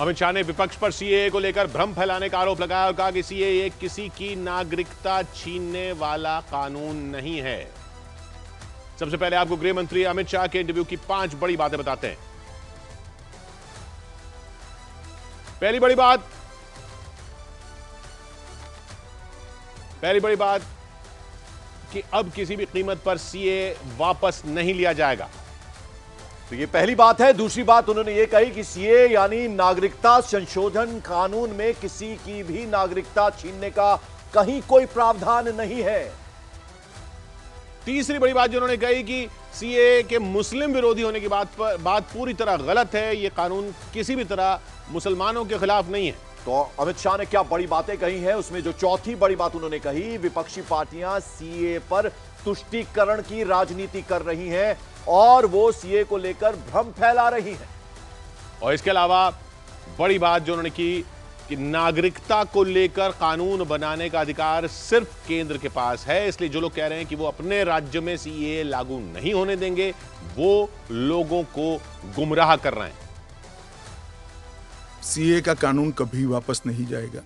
अमित शाह ने विपक्ष पर सीएए को लेकर भ्रम फैलाने का आरोप लगाया और कहा कि सीएए किसी की नागरिकता छीनने वाला कानून नहीं है। सबसे पहले आपको गृह मंत्री अमित शाह के इंटरव्यू की 5 बड़ी बातें बताते हैं। पहली बड़ी बात कि अब किसी भी कीमत पर सीएए वापस नहीं लिया जाएगा। तो ये पहली बात है। दूसरी बात उन्होंने ये कही कि सीए यानी नागरिकता संशोधन कानून में किसी की भी नागरिकता छीनने का कहीं कोई प्रावधान नहीं है। तीसरी बड़ी बात जो उन्होंने कही कि सीए के मुस्लिम विरोधी होने की बात पूरी तरह गलत है। यह कानून किसी भी तरह मुसलमानों के खिलाफ नहीं है। तो अमित शाह ने क्या बड़ी बातें कही हैं, उसमें जो चौथी बड़ी बात उन्होंने कही, विपक्षी पार्टियां सीए पर तुष्टीकरण की राजनीति कर रही हैं और वो सीए को लेकर भ्रम फैला रही हैं। और इसके अलावा बड़ी बात जो उन्होंने की कि नागरिकता को लेकर कानून बनाने का अधिकार सिर्फ केंद्र के पास है, इसलिए जो लोग कह रहे हैं कि वो अपने राज्य में सीए लागू नहीं होने देंगे, वो लोगों को गुमराह कर रहे हैं। सीए का कानून कभी वापस नहीं जाएगा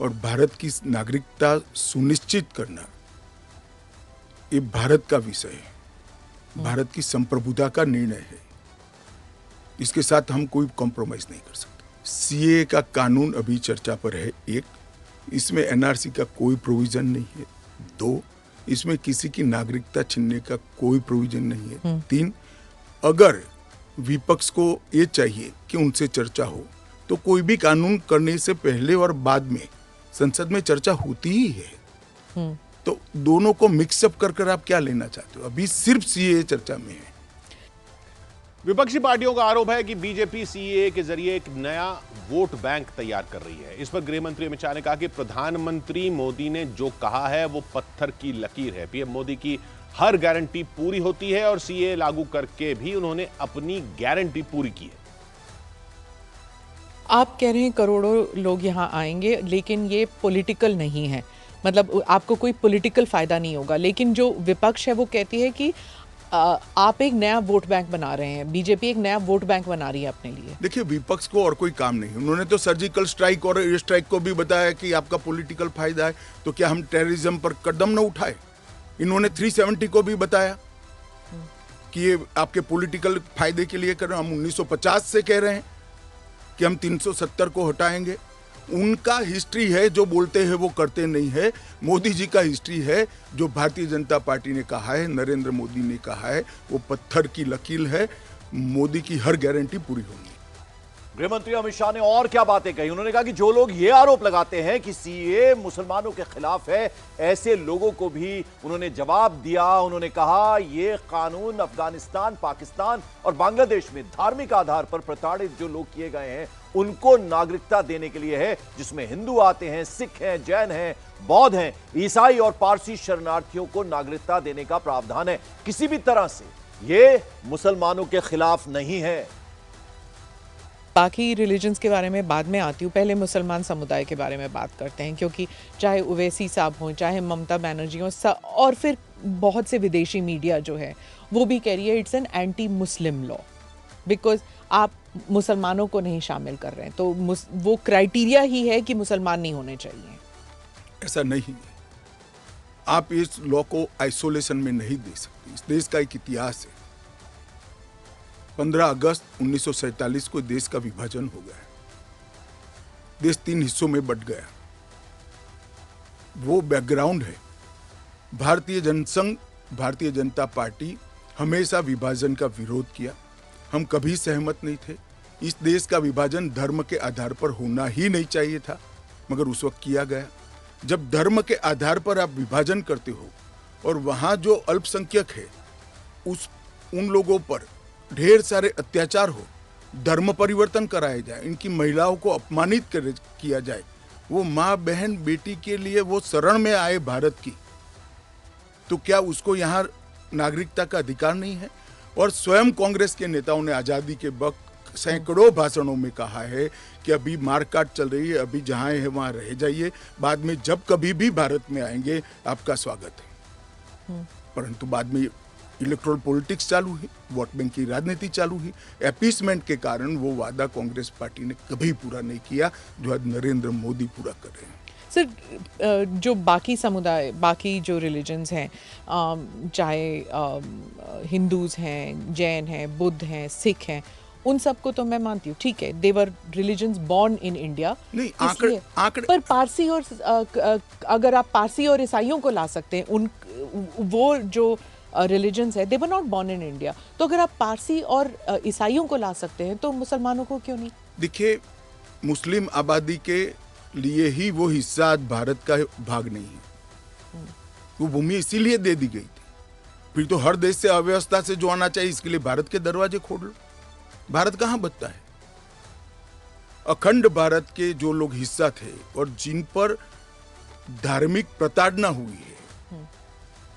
और भारत की नागरिकता सुनिश्चित करना ये भारत का विषय है, भारत की संप्रभुता का निर्णय है। इसके साथ हम कोई कॉम्प्रोमाइज नहीं कर सकते। सीए का कानून अभी चर्चा पर है। 1, इसमें एनआरसी का कोई प्रोविजन नहीं है। 2, इसमें किसी की नागरिकता छीनने का कोई प्रोविजन नहीं है। 3, अगर विपक्ष को ये चाहिए कि उनसे चर्चा हो तो कोई भी कानून करने से पहले और बाद में संसद में चर्चा होती ही है। तो दोनों को मिक्सअप कर आप क्या लेना चाहते हो? अभी सिर्फ सीए चर्चा में है। विपक्षी पार्टियों का आरोप है कि बीजेपी सीएए के जरिए एक नया वोट बैंक तैयार कर रही है। इस पर गृह मंत्री अमित शाह ने कहा कि प्रधानमंत्री मोदी ने जो कहा है वो पत्थर की लकीर है। पीएम मोदी की हर गारंटी पूरी होती है और सीएए लागू करके भी उन्होंने अपनी गारंटी पूरी की है। आप कह रहे हैं करोड़ों लोग यहां आएंगे, लेकिन ये पॉलिटिकल नहीं है, मतलब आपको कोई पॉलिटिकल फायदा नहीं होगा। लेकिन जो विपक्ष है वो कहती है कि आप एक नया वोट बैंक बना रहे हैं, बीजेपी एक नया वोट बैंक बना रही है अपने लिए। देखिए, विपक्ष को और कोई काम नहीं। उन्होंने तो सर्जिकल स्ट्राइक और एयर स्ट्राइक को भी बताया कि आपका पॉलिटिकल फायदा है, तो क्या हम टेररिज्म पर कदम न उठाए? इन्होंने 370 को भी बताया कि ये आपके पॉलिटिकल फायदे के लिए कर रहे हैं। हम 1950 से कह रहे हैं कि हम 370 को हटाएंगे। उनका हिस्ट्री है, जो बोलते हैं वो करते नहीं है। मोदी जी का हिस्ट्री है, जो भारतीय जनता पार्टी ने कहा है, नरेंद्र मोदी ने कहा है, वो पत्थर की लकीर है। मोदी की हर गारंटी पूरी होगी। गृह मंत्री अमित शाह ने और क्या बातें कही? उन्होंने कहा कि जो लोग ये आरोप लगाते हैं कि सीए मुसलमानों के खिलाफ है, ऐसे लोगों को भी उन्होंने जवाब दिया। उन्होंने कहा ये कानून अफगानिस्तान, पाकिस्तान और बांग्लादेश में धार्मिक आधार पर प्रताड़ित जो लोग किए गए हैं उनको नागरिकता देने के लिए है, जिसमें हिंदू आते हैं, सिख हैं, जैन हैं, बौद्ध हैं, ईसाई और पारसी शरणार्थियों को नागरिकता देने का प्रावधान है। किसी भी तरह से ये मुसलमानों के खिलाफ नहीं है। बाकी रिलीजन्स के बारे में बाद में आती हूँ, पहले मुसलमान समुदाय के बारे में बात करते हैं, क्योंकि चाहे ओवैसी साहब हों, चाहे ममता बनर्जी हों, और फिर बहुत से विदेशी मीडिया जो है वो भी कह रही है it's an anti Muslim law, because आप मुसलमानों को नहीं शामिल कर रहे हैं। तो वो क्राइटेरिया ही है कि मुसलमान नहीं होने चाहिए। ऐसा नहीं है। आप इस लॉ को आइसोलेशन में नहीं दे सकते। इस देश का एक इतिहास है। 15 अगस्त 1947 को देश का विभाजन हो गया। देश 3 हिस्सों में बंट गया। वो बैकग्राउंड है। भारतीय जनसंघ, भारतीय जनता पार्टी हमेशा विभाजन का विरोध किया। हम कभी सहमत नहीं थे। इस देश का विभाजन धर्म के आधार पर होना ही नहीं चाहिए था, मगर उस वक्त किया गया। जब धर्म के आधार पर आप विभाजन करते हो और वहां जो अल्पसंख्यक है उन लोगों पर ढेर सारे अत्याचार हो, धर्म परिवर्तन कराए जाए, इनकी महिलाओं को अपमानित किया जाए, वो माँ बहन बेटी के लिए वो शरण में आए भारत की, तो क्या उसको यहाँ नागरिकता का अधिकार नहीं है? और स्वयं कांग्रेस के नेताओं ने आजादी के वक्त सैकड़ों भाषणों में कहा है कि अभी मारकाट चल रही है, अभी जहां है वहां रह जाइए, बाद में जब कभी भी भारत में आएंगे आपका स्वागत है। परंतु बाद में इलेक्टोरल पॉलिटिक्स चालू हुई, वोट बैंक की राजनीति चालू हुई। अपीसमेंट के कारण वो वादा कांग्रेस पार्टी ने कभी पूरा नहीं किया जो आज नरेंद्र मोदी पूरा कर रहे हैं। सर, जो बाकी समुदाय, बाकी जो रिलीजन्स हैं, चाहे हिंदूज हैं, जैन हैं, बुद्ध हैं, सिख हैं, उन सबको तो मैं मानती हूँ, ठीक है, देवर रिलीजन्स बॉर्न इन इंडिया। नहीं, आंकड़े पर पारसी और अगर आप पारसी और ईसाइयों को ला सकते हैं, उन वो जो रिलीजन्स है, they were not born in India, तो अगर आप पारसी और ईसाइयों को ला सकते हैं तो मुसलमानों को क्यों नहीं? देखिए, मुस्लिम आबादी के लिए ही वो हिस्सा आज भारत का भाग नहीं है। वो भूमि इसीलिए दे दी गई थी। फिर तो हर देश से अव्यवस्था से जो आना चाहिए, इसके लिए भारत के दरवाजे खोल लो। भारत कहां बचता है? अखंड भारत के जो लोग हिस्सा थे और जिन पर धार्मिक प्रताड़ना हुई है,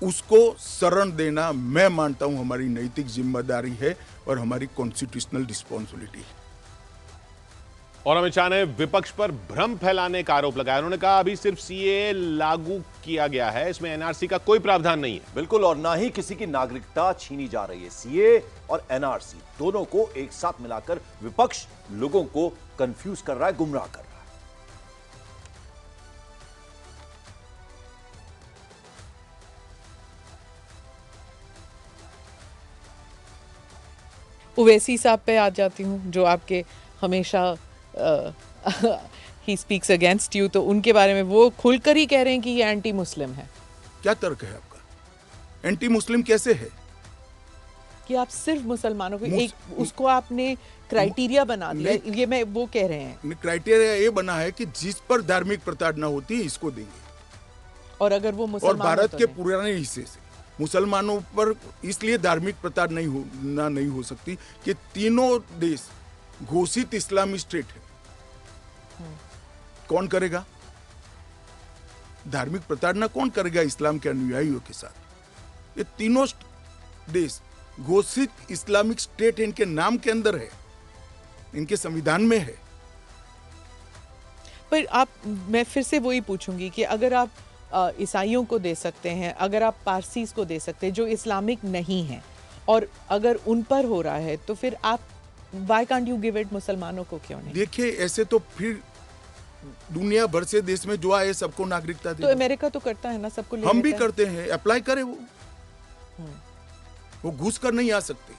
उसको शरण देना मैं मानता हूं हमारी नैतिक जिम्मेदारी है और हमारी कॉन्स्टिट्यूशनल रिस्पॉन्सिबिलिटी है। और अमित शाह ने विपक्ष पर भ्रम फैलाने का आरोप लगाया। उन्होंने कहा अभी सिर्फ सीए लागू किया गया है, इसमें एनआरसी का कोई प्रावधान नहीं है। बिल्कुल, और ना ही किसी की नागरिकता छीनी जा रही है। सीए और एनआरसी दोनों को एक साथ मिलाकर विपक्ष लोगों को कंफ्यूज कर रहा है, गुमराह कर रहा है। ओवैसी साहब पे आ जाती हूँ, जो आपके हमेशा ही स्पीक्स अगेंस्ट यू, तो उनके बारे में वो खुलकर ही कह रहे हैं कि ये एंटी मुस्लिम है। क्या तर्क है आपका? एंटी मुस्लिम कैसे है? कि आप सिर्फ मुसलमानों को एक उसको आपने क्राइटेरिया बना दिया, ये मैं वो कह रहे हैं। क्राइटेरिया ये बना है कि जिस पर धार्मिक प्रताड़ना होती है इसको देंगे, और अगर वो और मुसलमान भारत के पुराने हिस्से से मुसलमानों पर इसलिए धार्मिक प्रताड़ना नहीं हो सकती कि तीनों देश घोषित इस्लामी स्टेट है। कौन करेगा धार्मिक प्रताड़ना? कौन करेगा इस्लाम के अनुयायियों के साथ? ये तीनों देश घोषित इस्लामिक स्टेट है, इनके नाम के अंदर है, इनके संविधान में है। पर मैं फिर से वही पूछूंगी कि अगर आप ईसाइयों को दे सकते हैं, अगर आप पारसीज को दे सकते हैं जो इस्लामिक नहीं है, और अगर उन पर हो रहा है, तो फिर आप why can't you give it मुसलमानों को क्यों नहीं? देखिए, ऐसे तो फिर दुनिया भर से देश में जो आए सबको नागरिकता दे। तो अमेरिका तो करता है ना, सबको ले हम भी लेता है। करते हैं, अप्लाई करें। वो घुस कर नहीं आ सकते।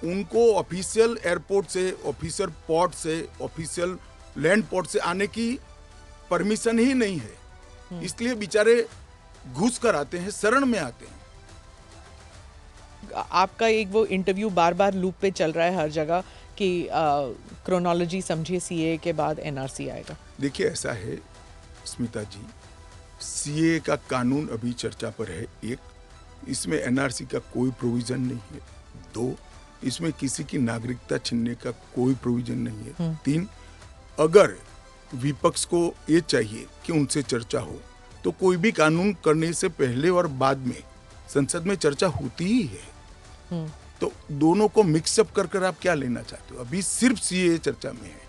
उनको ऑफिशियल एयरपोर्ट से, ऑफिशियल पोर्ट से, ऑफिशियल लैंड पोर्ट से आने की परमिशन ही नहीं है, इसलिए बेचारे घुस कर आते हैं, शरण में आते हैं। आपका एक वो इंटरव्यू बार बार लूप पे चल रहा है हर जगह कि क्रोनोलॉजी समझिए, सीए के बाद एनआरसी आएगा। देखिए, ऐसा है स्मिता जी, सीए का कानून अभी चर्चा पर है। एक, इसमें एनआरसी का कोई प्रोविजन नहीं है। दो, इसमें किसी की नागरिकता छीनने का कोई प्रोविजन नहीं है। तीन, अगर विपक्ष को ये चाहिए कि उनसे चर्चा हो, तो कोई भी कानून करने से पहले और बाद में संसद में चर्चा होती ही है। तो दोनों को मिक्सअप कर आप क्या लेना चाहते हो? अभी सिर्फ सीए चर्चा में है।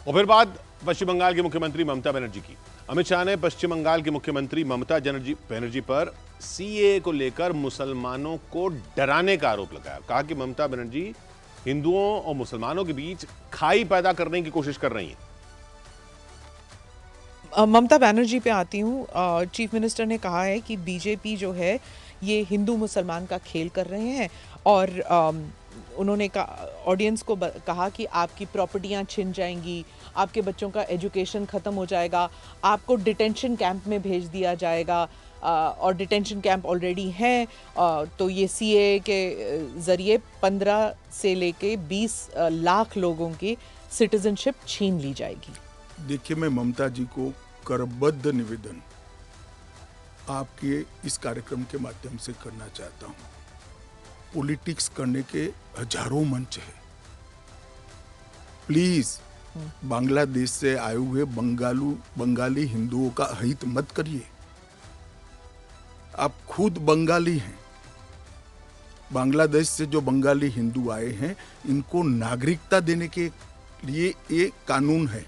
और फिर बात पश्चिम बंगाल के मुख्यमंत्री ममता बनर्जी की। अमित शाह ने पश्चिम बंगाल की मुख्यमंत्री ममता बनर्जी पर सीए को लेकर मुसलमानों को डराने का आरोप लगाया। कहा कि ममता बनर्जी हिंदुओं और मुसलमानों के बीच खाई पैदा करने की कोशिश कर रही हैं। ममता बनर्जी पे आती हूँ। चीफ मिनिस्टर ने कहा है कि बीजेपी जो है ये हिंदू मुसलमान का खेल कर रहे हैं, और उन्होंने ऑडियंस को कहा कि आपकी प्रॉपर्टियां छिन जाएंगी, आपके बच्चों का एजुकेशन ख़त्म हो जाएगा, आपको डिटेंशन कैंप में भेज दिया जाएगा, और डिटेंशन कैंप ऑलरेडी हैं। तो ये सीए के ज़रिए 15 से लेके 20 लाख लोगों की सिटीजनशिप छीन ली जाएगी। देखिए, मैं ममता जी को करबद्ध निवेदन आपके इस कार्यक्रम के माध्यम से करना चाहता हूं। पॉलिटिक्स करने के हजारों मंच है। प्लीज बांग्लादेश से आए हुए बंगाली हिंदुओं का हित मत करिए। आप खुद बंगाली हैं। बांग्लादेश से जो बंगाली हिंदू आए हैं, इनको नागरिकता देने के लिए एक कानून है।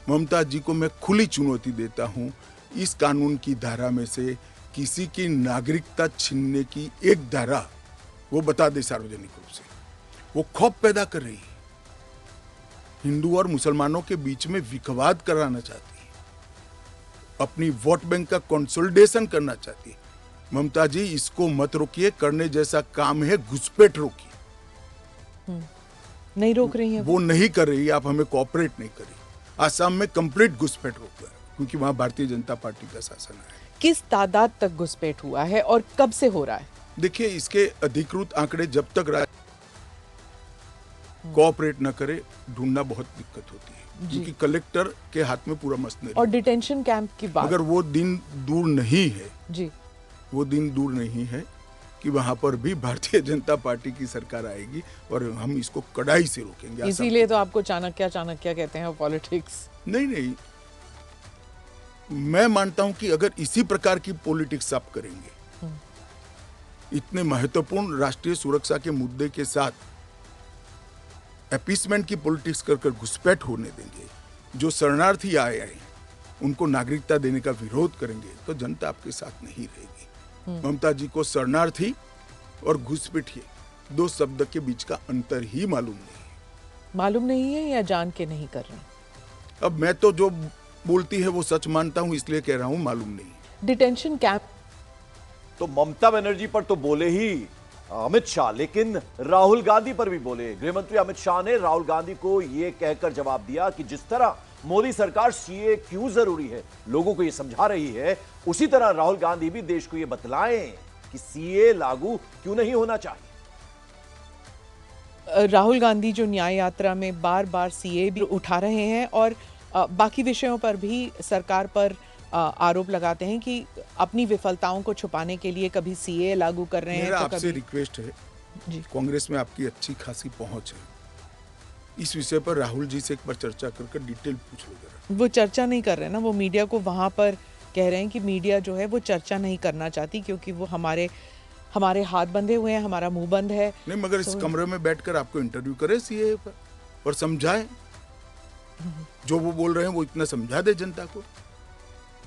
ममता जी को मैं खुली चुनौती देता हूं, इस कानून की धारा में से किसी की नागरिकता छीनने की एक धारा वो बता दे सार्वजनिक रूप से, वो खौफ पैदा कर रही है, हिंदू और मुसलमानों के बीच में विखवाद कराना चाहती है, अपनी वोट बैंक का कंसोलिडेशन करना चाहती है। ममता जी, इसको मत रोकिए, करने जैसा काम है, घुसपैठ रोकिए। नहीं रोक रही है वो नहीं कर रही, आप हमें कोऑपरेट नहीं कर रही। आसाम में कंप्लीट घुसपैठ रोक रहा है क्योंकि वहां भारतीय जनता पार्टी का शासन है। किस तादाद तक घुसपैठ हुआ है और कब से हो रहा है? देखिए, इसके अधिकृत आंकड़े जब तक कोऑपरेट न करे, ढूंढना बहुत दिक्कत होती है क्योंकि कलेक्टर के हाथ में पूरा मसले और डिटेंशन कैंप की बात, अगर वो दिन दूर नहीं है जी, वो दिन दूर नहीं है कि वहां पर भी भारतीय जनता पार्टी की सरकार आएगी और हम इसको कड़ाई से रोकेंगे। इसीलिए तो आपको चाणक्य कहते हैं पॉलिटिक्स। नहीं, मैं मानता हूं कि अगर इसी प्रकार की पॉलिटिक्स आप करेंगे, इतने महत्वपूर्ण राष्ट्रीय सुरक्षा के मुद्दे के साथ अपीसमेंट की पॉलिटिक्स कर घुसपैठ होने देंगे, जो शरणार्थी आए हैं उनको नागरिकता देने का विरोध करेंगे, तो जनता आपके साथ नहीं रहेगी। ममता जी को शरणार्थी और घुसपैठिए दो शब्द के बीच का अंतर ही मालूम नहीं है या जान के नहीं कर रहे? अब मैं तो जो बोलती है वो सच मानता हूं, इसलिए कह रहा हूं मालूम नहीं। डिटेंशन कैंप तो ममता बनर्जी पर तो बोले ही अमित शाह, लेकिन राहुल गांधी पर भी बोले। गृहमंत्री अमित शाह ने राहुल गांधी को यह कहकर जवाब दिया कि जिस तरह मोदी सरकार सीए क्यों जरूरी है, लोगों को यह समझा रही है, उसी तरह राहुल गांधी भी देश को यह बतलाएं कि सीए लागू क्यों नहीं होना चाहिए। राहुल गांधी जो न्याय यात्रा में बार बार सीए भी उठा रहे हैं और बाकी विषयों पर भी सरकार पर आरोप लगाते हैं कि अपनी विफलताओं को छुपाने के लिए कभी सीए लागू कर रहे हैं। मेरा तो आपसे रिक्वेस्ट है जी, कांग्रेस में आपकी अच्छी खासी पहुंच है, इस विषय पर राहुल जी से एक बार चर्चा करके डिटेल पूछ लो जरा। वो चर्चा नहीं कर रहे ना, वो मीडिया को वहां पर कह रहे हैं कि मीडिया जो है वो चर्चा नहीं करना चाहती क्योंकि वो हमारे हाथ बंधे हुए हैं, हमारा मुंह बंद है। नहीं, मगर इस कमरे में बैठकर आपको इंटरव्यू करे सीए पर और समझाए, जो वो बोल रहे हैं वो इतना समझा दे जनता को।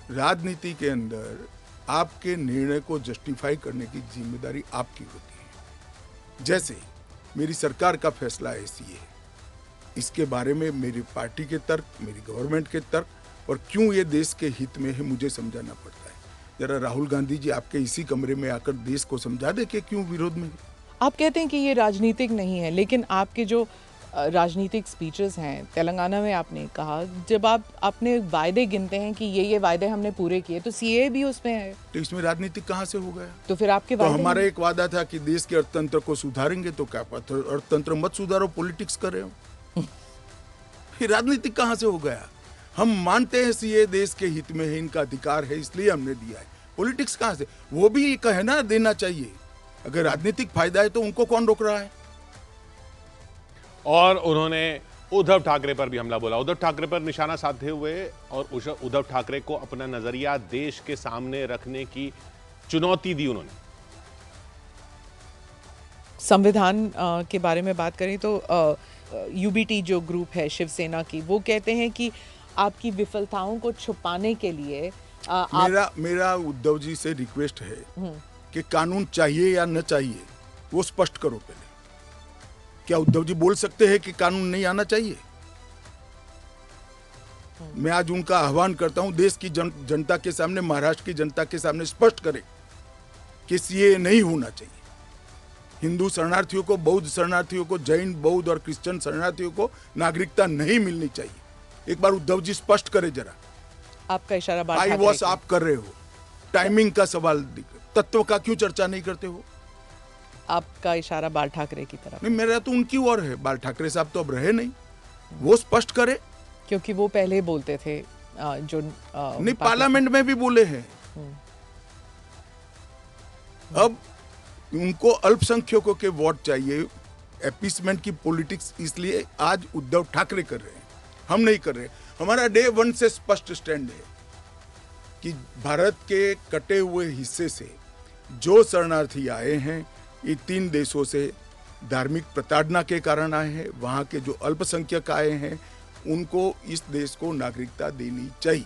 राजनीति के अंदर आपके निर्णय को जस्टिफाई करने की जिम्मेदारी आपकी होती है। जैसे मेरी सरकार का फैसला ऐसी है, इसके बारे में मेरी पार्टी के तर्क, मेरी गवर्नमेंट के तर्क, और क्यों ये देश के हित में है मुझे समझाना पड़ता है। जरा राहुल गांधी जी आपके इसी कमरे में आकर देश को समझा दे कि क्यों विरोध में। आप कहते हैं कि ये राजनीतिक नहीं है, लेकिन आपके जो राजनीतिक स्पीचेस हैं, तेलंगाना में आपने कहा, जब आप अपने वायदे गिनते हैं कि ये वायदे हमने पूरे किए, तो सीए भी उसमें है, तो इसमें राजनीतिक कहाँ से हो गया? तो फिर आपके वायदे हमारा एक वादा था कि देश के अर्थतंत्र को सुधारेंगे, तो क्या अर्थतंत्र मत सुधारो, पॉलिटिक्स कर रहे हो। फिर राजनीतिक कहाँ से हो गया? हम मानते हैं सीए देश के हित में है, इनका अधिकार है, इसलिए हमने दिया है। पॉलिटिक्स कहाँ से? वो भी कहे ना देना चाहिए। अगर राजनीतिक फायदा है तो उनको कौन रोक रहा है? और उन्होंने उद्धव ठाकरे पर भी हमला बोला, उद्धव ठाकरे पर निशाना साधते हुए, और उद्धव ठाकरे को अपना नजरिया देश के सामने रखने की चुनौती दी उन्होंने। संविधान के बारे में बात करें तो यूबीटी जो ग्रुप है शिवसेना की, वो कहते हैं कि आपकी विफलताओं को छुपाने के लिए मेरा उद्धव जी से रिक्वेस्ट है कि कानून चाहिए या न चाहिए वो स्पष्ट करो पहले। क्या उद्धव जी बोल सकते हैं कि कानून नहीं आना चाहिए? मैं आज उनका आह्वान करता हूं, देश की जनता के सामने, महाराष्ट्र की जनता के सामने स्पष्ट करें कि सीए नहीं होना चाहिए। हिंदू शरणार्थियों को, बौद्ध शरणार्थियों को, जैन, बौद्ध और क्रिश्चियन शरणार्थियों को नागरिकता नहीं मिलनी चाहिए। एक बार उद्धव जी स्पष्ट करें जरा। आपका इशारा बात आई वॉश आप कर रहे हो, टाइमिंग का सवाल, तत्व का क्यों चर्चा नहीं करते हो? आपका इशारा बाल ठाकरे की तरफ। नहीं, मेरा तो उनकी ओर है। बाल ठाकरे साहब तो अब रहे नहीं, वो स्पष्ट करे, क्योंकि वो पहले बोलते थे जो नहीं, पार्लियामेंट में भी बोले हैं। अब उनको अल्पसंख्यकों के वोट चाहिए, अपीसमेंट की पॉलिटिक्स इसलिए आज उद्धव ठाकरे कर रहे हैं, हम नहीं कर रहे। हमारा डे वन से स्पष्ट स्टैंड है कि भारत के कटे हुए हिस्से से जो शरणार्थी आए हैं, ये 3 देशों से धार्मिक प्रताड़ना के कारण आए हैं। वहाँ के जो अल्पसंख्यक आए हैं, उनको इस देश को नागरिकता देनी चाहिए।